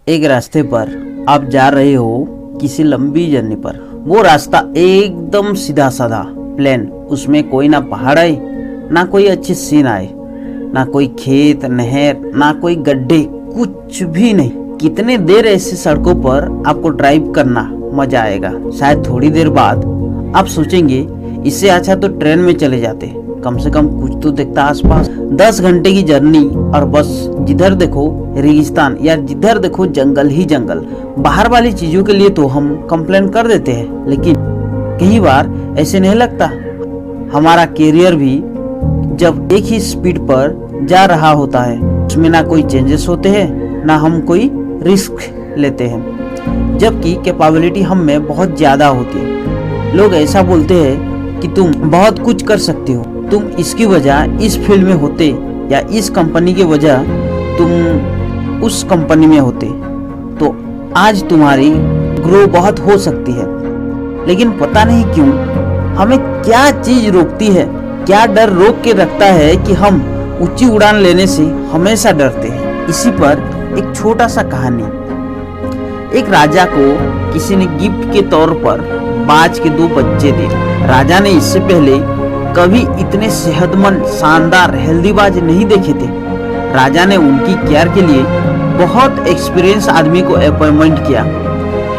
एक रास्ते पर आप जा रहे हो किसी लंबी जर्नी पर। वो रास्ता एकदम सीधा साधा प्लेन, उसमें कोई ना पहाड़ आए ना कोई अच्छी सीन आए, ना कोई खेत नहर ना कोई गड्ढे, कुछ भी नहीं। कितने देर ऐसी सड़कों पर आपको ड्राइव करना मजा आएगा। शायद थोड़ी देर बाद आप सोचेंगे इससे अच्छा तो ट्रेन में चले जाते, कम से कम कुछ तो दिखता आसपास। 10 घंटे की जर्नी और बस जिधर देखो रेगिस्तान या जिधर देखो जंगल ही जंगल। बाहर वाली चीजों के लिए तो हम कंप्लेन कर देते हैं, लेकिन कई बार ऐसे नहीं लगता। हमारा कैरियर भी जब एक ही स्पीड पर जा रहा होता है, उसमें ना कोई चेंजेस होते हैं ना हम कोई रिस्क लेते हैं, जबकि कैपेबिलिटी हम में बहुत ज्यादा होती है। लोग ऐसा बोलते हैं कि तुम बहुत कुछ कर सकते हो, तुम इसकी वजह इस फील्ड में होते या इस कंपनी की वजह तुम उस कंपनी में होते तो आज तुम्हारी ग्रो बहुत हो सकती है। लेकिन पता नहीं क्यों हमें क्या चीज रोकती है, क्या डर रोक के रखता है कि हम ऊंची उड़ान लेने से हमेशा डरते हैं। इसी पर एक छोटा सा कहानी। एक राजा को किसी ने गिफ्ट के तौर पर बाज के 2 बच्चे दिए। राजा ने इससे पहले कभी इतने सेहतमंद शानदार हेल्दी बाज नहीं देखे थे। राजा ने उनकी केयर के लिए बहुत एक्सपीरियंस आदमी को अपॉइंटमेंट किया।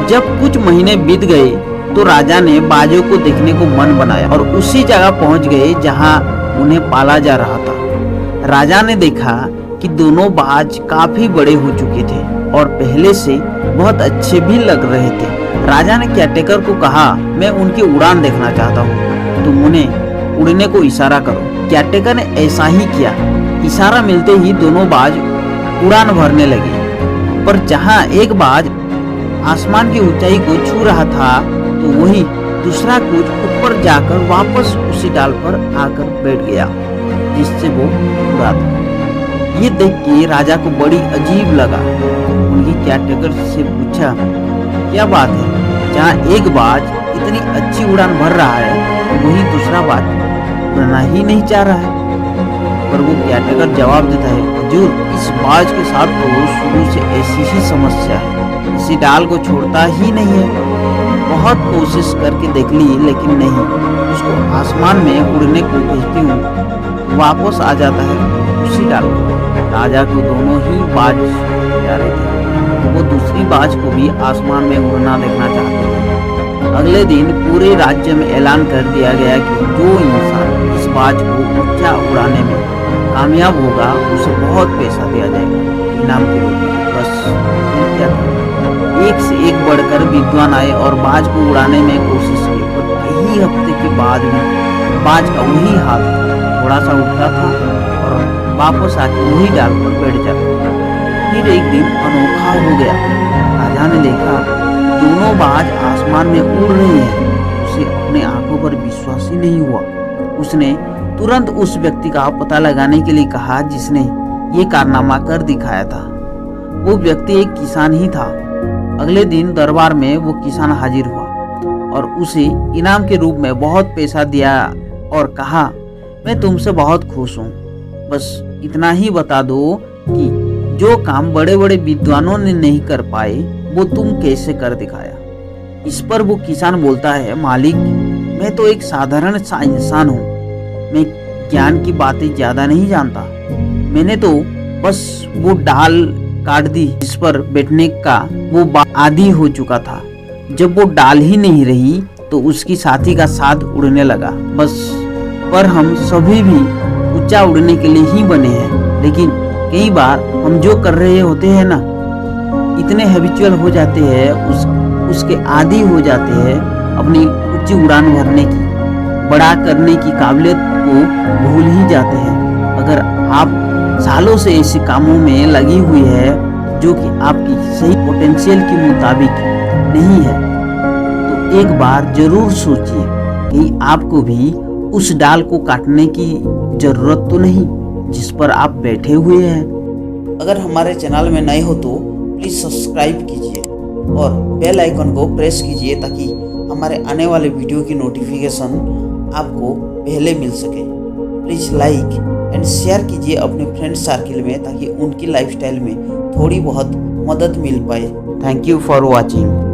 जब कुछ महीने बीत गए तो राजा ने बाजों को देखने को मन बनाया और उसी जगह पहुंच गए जहां उन्हें पाला जा रहा था। राजा ने देखा कि दोनों बाज काफी बड़े हो चुके थे और पहले से बहुत अच्छे भी लग रहे थे। राजा ने केयरटेकर को कहा, मैं उनकी उड़ान देखना चाहता हूँ, तुम उन्हें उड़ने को इशारा करो। केयरटेकर ने ऐसा ही किया। इशारा मिलते ही दोनों बाज उड़ान भरने लगे, पर जहां एक बाज आसमान की ऊंचाई को छू रहा था तो वही दूसरा कुछ ऊपर जाकर वापस उसी डाल पर आकर बैठ गया जिससे वो उड़ा था। ये देख के राजा को बड़ी अजीब लगा। उनकी केयरटेकर से पूछा, क्या बात है, जहाँ एक बाज इतनी अच्छी उड़ान भर रहा है वही दूसरा बाज उड़ना ही नहीं चाह रहा है। पर वो केयरटेकर जवाब देता है, हुजूर, इस बाज के साथ तो शुरू से ऐसी ही समस्या है, इसी डाल को छोड़ता ही नहीं है। बहुत कोशिश करके देख ली लेकिन नहीं, उसको आसमान में उड़ने को भेजती हूँ वापस आ जाता है उसी डाल को। राजा को दोनों ही बाज प्यारे थे, वो दूसरी बाज को भी आसमान में उड़ना देखना चाहते थे। अगले दिन पूरे राज्य में ऐलान कर दिया गया कि जो इंसान इस बाज को ऊंचा उड़ाने में कामयाब होगा उसे बहुत पैसा दिया जाएगा इनाम के रूप में। बस क्या था, एक से एक बढ़कर विद्वान आए और बाज को उड़ाने में कोशिश की, पर कई हफ्ते के बाद भी बाज का वही हाल थोड़ा सा उठता था और वापस आके वही डाल पर बैठ जाता था। फिर एक दिन अनोखा हो गया। राजा ने देखा दोनों बाज आसमान में उड़ रहे हैं। उसे अपने आंखों पर विश्वास ही नहीं हुआ। उसने तुरंत उस व्यक्ति का पता लगाने के लिए कहा जिसने ये कारनामा कर दिखाया था। वो व्यक्ति एक किसान ही था। अगले दिन दरबार में वो किसान हाजिर हुआ और उसे इनाम के रूप में बहुत पैसा दिया और कहा, मैं तुमसे बहुत खुश हूँ, बस इतना ही बता दो कि जो काम बड़े बड़े विद्वानों ने नहीं कर पाए वो तुम कैसे कर दिखाया। इस पर वो किसान बोलता है, मालिक, मैं तो एक साधारण सा इंसान हूँ, मैं ज्ञान की बातें ज्यादा नहीं जानता। मैंने तो बस वो डाल काट दी जिस पर बैठने का वो आदी हो चुका था। जब वो डाल ही नहीं रही तो उसकी साथी का साथ उड़ने लगा बस। पर हम सभी भी ऊंचा उड़ने के लिए ही बने हैं, लेकिन कई बार हम जो कर रहे होते हैं ना, इतने हैबिचुअल हो जाते हैं, उसके आदी हो जाते हैं, अपनी ऊंची उड़ान भरने की, बड़ा करने की काबिलियत को भूल ही जाते हैं। अगर आप सालों से ऐसे कामों में लगी हुई है जो कि आपकी सही पोटेंशियल के मुताबिक नहीं है, तो एक बार जरूर सोचिए कि आपको भी उस डाल को काटने की जरूरत तो नहीं जिस पर आप बैठे हुए हैं। अगर हमारे चैनल में नए हो तो प्लीज सब्सक्राइब कीजिए और बेल आइकन को प्रेस कीजिए ताकि हमारे आने वाले वीडियो की नोटिफिकेशन आपको पहले मिल सके। प्लीज लाइक एंड शेयर कीजिए अपने फ्रेंड सर्किल में ताकि उनकी लाइफस्टाइल में थोड़ी बहुत मदद मिल पाए। Thank you for watching.